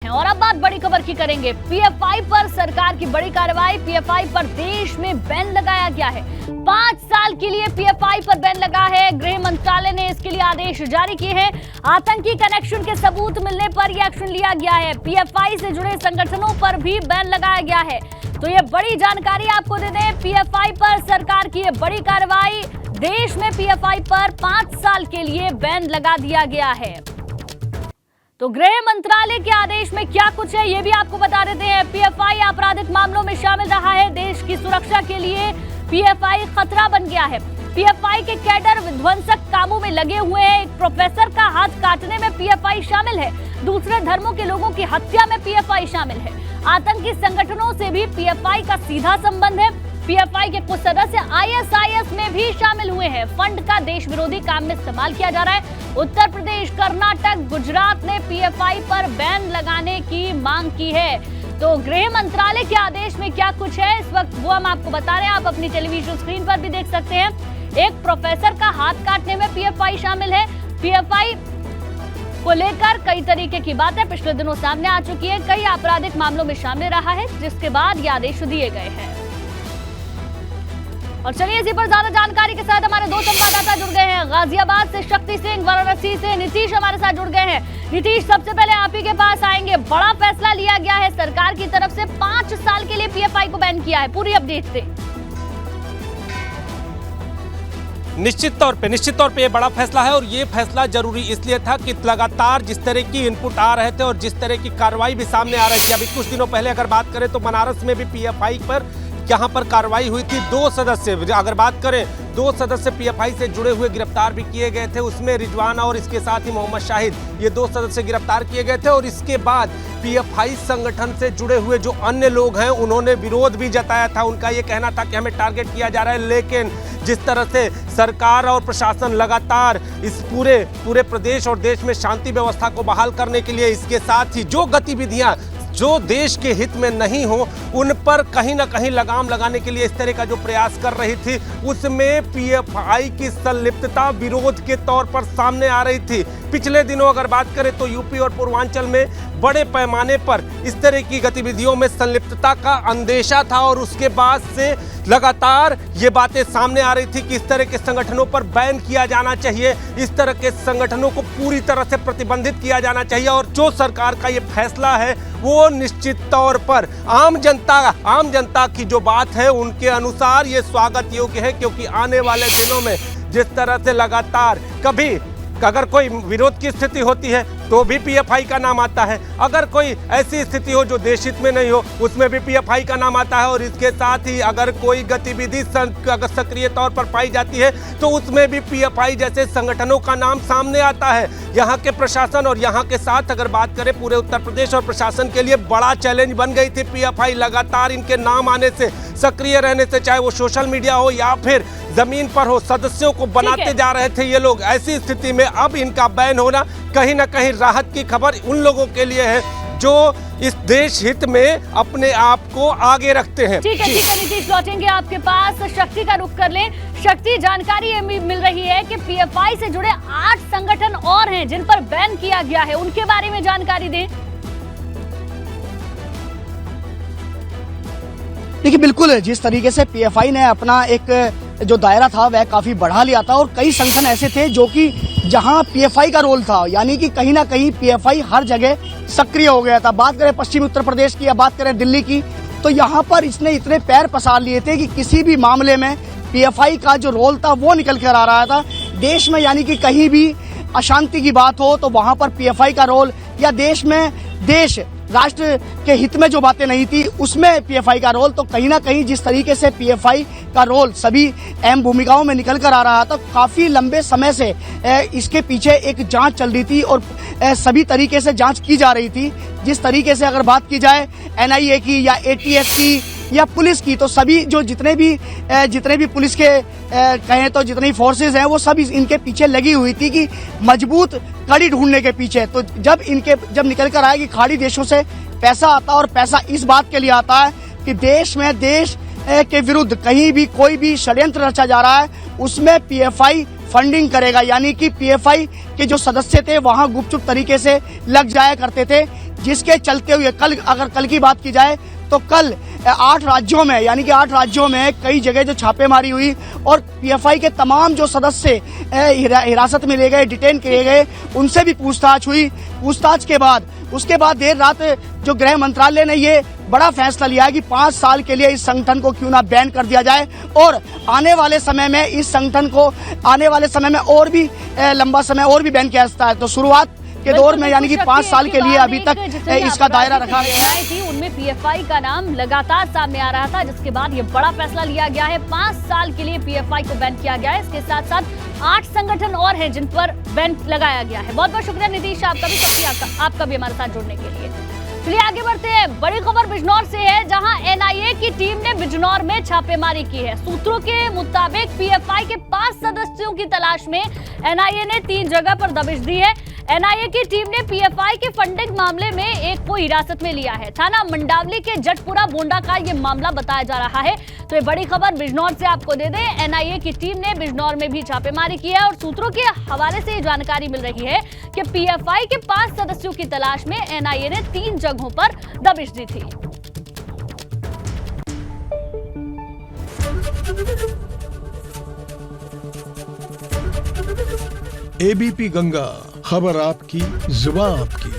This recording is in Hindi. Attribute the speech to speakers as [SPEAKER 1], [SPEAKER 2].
[SPEAKER 1] और अब बात बड़ी खबर की करेंगे। पीएफआई पर सरकार की बड़ी कार्रवाई। पीएफआई पर देश में बैन लगाया गया है। 5 साल के लिए पीएफआई पर बैन लगा है। गृह मंत्रालय ने इसके लिए आदेश जारी किए हैं। आतंकी कनेक्शन के सबूत मिलने पर यह एक्शन लिया गया है। पीएफआई से जुड़े संगठनों पर भी बैन लगाया गया है। तो ये बड़ी जानकारी आपको दे दें, पीएफआई पर सरकार की ये बड़ी कार्रवाई। देश में पीएफआई पर 5 साल के लिए बैन लगा दिया गया है। तो गृह मंत्रालय के आदेश में क्या कुछ है ये भी आपको बता देते हैं। पीएफआई आपराधिक मामलों में शामिल रहा है। देश की सुरक्षा के लिए पीएफआई खतरा बन गया है। पीएफआई के कैडर विध्वंसक कामों में लगे हुए हैं। एक प्रोफेसर का हाथ काटने में पीएफआई शामिल है। दूसरे धर्मों के लोगों की हत्या में पीएफआई शामिल है। आतंकी संगठनों से भी पीएफआई का सीधा संबंध है। पीएफआई के कुछ सदस्य आईएसआईएस में भी शामिल हुए हैं। फंड का देश विरोधी काम में इस्तेमाल किया जा रहा है। उत्तर प्रदेश, कर्नाटक, गुजरात ने पीएफआई पर बैन लगाने की मांग की है। तो गृह मंत्रालय के आदेश में क्या कुछ है इस वक्त वो हम आपको बता रहे हैं। आप अपनी टेलीविजन स्क्रीन पर भी देख सकते हैं। एक प्रोफेसर का हाथ काटने में पीएफआई शामिल है। पीएफआई को लेकर कई तरीके की बातें पिछले दिनों सामने आ चुकी है। कई आपराधिक मामलों में शामिल रहा है, जिसके बाद ये आदेश दिए गए हैं। और चलिए इसी पर ज्यादा जानकारी के साथ हमारे 2 संवाददाता जुड़ गए हैं। गाजियाबाद से शक्ति सिंह, वाराणसी से नीतीश हमारे साथ जुड़ गए हैं। नीतीश, सबसे पहले आप ही के पास आएंगे। बड़ा फैसला लिया गया है सरकार की तरफ से, 5 साल के लिए पीएफआई को बैन किया है। पूरी अपडेट से।
[SPEAKER 2] निश्चित तौर पे ये बड़ा फैसला है और ये फैसला जरूरी इसलिए था कि लगातार जिस तरह की इनपुट आ रहे थे और जिस तरह की कार्रवाई भी सामने आ रही थी। अभी कुछ दिनों पहले अगर बात करें तो बनारस में भी पीएफआई पर यहाँ पर कार्रवाई हुई थी। 2 सदस्य, अगर बात करें 2 सदस्य पीएफआई से जुड़े हुए गिरफ्तार भी किए गए थे। उसमें रिजवान और इसके साथ ही मोहम्मद शाहिद, ये 2 सदस्य गिरफ्तार किए गए थे। और इसके बाद पीएफआई संगठन से जुड़े हुए जो अन्य लोग हैं उन्होंने विरोध भी जताया था। उनका ये कहना था कि हमें टारगेट किया जा रहा है। लेकिन जिस तरह से सरकार और प्रशासन लगातार इस पूरे प्रदेश और देश में शांति व्यवस्था को बहाल करने के लिए, इसके साथ ही जो गतिविधियां जो देश के हित में नहीं हो उन पर कहीं ना कहीं लगाम लगाने के लिए इस तरह का जो प्रयास कर रही थी, उसमें पीएफआई की संलिप्तता विरोध के तौर पर सामने आ रही थी। पिछले दिनों अगर बात करें तो यूपी और पूर्वांचल में बड़े पैमाने पर इस तरह की गतिविधियों में संलिप्तता का अंदेशा था और उसके बाद से लगातार ये बातें सामने आ रही थी कि इस तरह के संगठनों पर बैन किया जाना चाहिए, इस तरह के संगठनों को पूरी तरह से प्रतिबंधित किया जाना चाहिए। और जो सरकार का ये फैसला है वो निश्चित तौर पर आम जनता की जो बात है उनके अनुसार ये स्वागत योग्य है, क्योंकि आने वाले दिनों में जिस तरह से लगातार कभी अगर कोई विरोध की स्थिति होती है तो भी पीएफआई का नाम आता है, अगर कोई ऐसी स्थिति हो जो देश हित में नहीं हो उसमें भी पीएफआई का नाम आता है। और इसके साथ ही अगर कोई गतिविधि अगर सक्रिय तौर पर पाई जाती है तो उसमें भी पीएफआई जैसे संगठनों का नाम सामने आता है। यहाँ के प्रशासन और यहाँ के साथ अगर बात करें पूरे उत्तर प्रदेश और प्रशासन के लिए बड़ा चैलेंज बन गई थी पीएफआई। लगातार इनके नाम आने से, सक्रिय रहने से, चाहे वो सोशल मीडिया हो या फिर जमीन पर हो, सदस्यों को बनाते जा रहे थे ये लोग। ऐसी स्थिति में अब इनका बैन होना कहीं ना कहीं राहत की खबर उन लोगों के लिए है जो इस देश हित में अपने आप को आगे रखते हैं।
[SPEAKER 1] ठीक है नीतीश, लौटेंगे आपके पास। शक्ति का रुख कर लें। शक्ति, जानकारी ये मिल रही है कि पीएफआई से जुड़े 8 संगठन और हैं जिन पर बैन किया गया है, उनके बारे में जानकारी दें।
[SPEAKER 3] देखिए, बिल्कुल जिस तरीके से पीएफआई ने अपना एक जो दायरा था वह काफी बढ़ा लिया था और कई संगठन ऐसे थे जो कि जहां पीएफआई का रोल था, यानी कि कहीं ना कहीं पीएफआई हर जगह सक्रिय हो गया था। बात करें पश्चिमी उत्तर प्रदेश की या बात करें दिल्ली की, तो यहाँ पर इसने इतने पैर पसार लिए थे कि किसी भी मामले में पीएफआई का जो रोल था वो निकल कर आ रहा था देश में। यानी कि कहीं भी अशांति की बात हो तो वहां पर पीएफआई का रोल, या देश में राष्ट्र के हित में जो बातें नहीं थी उसमें पीएफआई का रोल, तो कहीं ना कहीं जिस तरीके से पीएफआई का रोल सभी अहम भूमिकाओं में निकल कर आ रहा था, काफी लंबे समय से इसके पीछे एक जांच चल रही थी और सभी तरीके से जांच की जा रही थी। जिस तरीके से अगर बात की जाए एनआईए की या एटीएस की या पुलिस की, तो सभी जो जितने भी पुलिस के कहें तो जितनी फोर्सेस हैं वो सब इनके पीछे लगी हुई थी कि मजबूत कड़ी ढूंढने के पीछे। तो जब निकल कर आया कि खाड़ी देशों से पैसा आता और पैसा इस बात के लिए आता है कि देश के विरुद्ध कहीं भी कोई भी षड्यंत्र रचा जा रहा है उसमें पीएफआई फंडिंग करेगा, यानी कि पीएफआई के जो सदस्य थे वहां गुपचुप तरीके से लग जाया करते थे, जिसके चलते हुए कल की बात की जाए तो कल 8 राज्यों में, यानी कि 8 राज्यों में कई जगह जो छापेमारी हुई और पीएफआई के तमाम जो सदस्य हिरासत में ले गए, डिटेन किए गए, उनसे भी पूछताछ हुई। पूछताछ के बाद उसके बाद देर रात जो गृह मंत्रालय ने ये बड़ा फैसला लिया है कि 5 साल के लिए इस संगठन को क्यों ना बैन कर दिया जाए और आने वाले समय में इस संगठन को और भी लंबा समय और भी बैन किया जाता है। तो शुरुआत के दौर में यानी कि 5 साल के लिए अभी तक इसका दायरा रखा गया है।
[SPEAKER 1] उनमें पीएफआई का नाम लगातार सामने आ रहा था, जिसके बाद ये बड़ा फैसला लिया गया है। 5 साल के लिए पीएफआई को बैन किया गया है। इसके साथ साथ 8 संगठन और हैं जिन पर बैन लगाया गया है। बहुत बहुत शुक्रिया नीतीश, आपका भी हमारे साथ जुड़ने के लिए। चलिए आगे बढ़ते हैं। बड़ी खबर बिजनौर से है, जहां एनआईए की टीम ने बिजनौर में छापेमारी की है। सूत्रों के मुताबिक पीएफआई के 5 सदस्यों की तलाश में एनआईए ने 3 जगह पर दबिश दी है। एनआईए की टीम ने पीएफआई के फंडिंग मामले में एक को हिरासत में लिया है। थाना मंडावली के जटपुरा बोंडा का ये मामला बताया जा रहा है। तो ये बड़ी खबर बिजनौर से आपको दे दें, एनआईए की टीम ने बिजनौर में भी छापेमारी की है और सूत्रों के हवाले से ये जानकारी मिल रही है कि पीएफआई के 5 सदस्यों की तलाश में एनआईए ने 3 जगहों पर दबिश दी थी।
[SPEAKER 4] एबीपी गंगा, खबर आपकी, जुबान आपकी।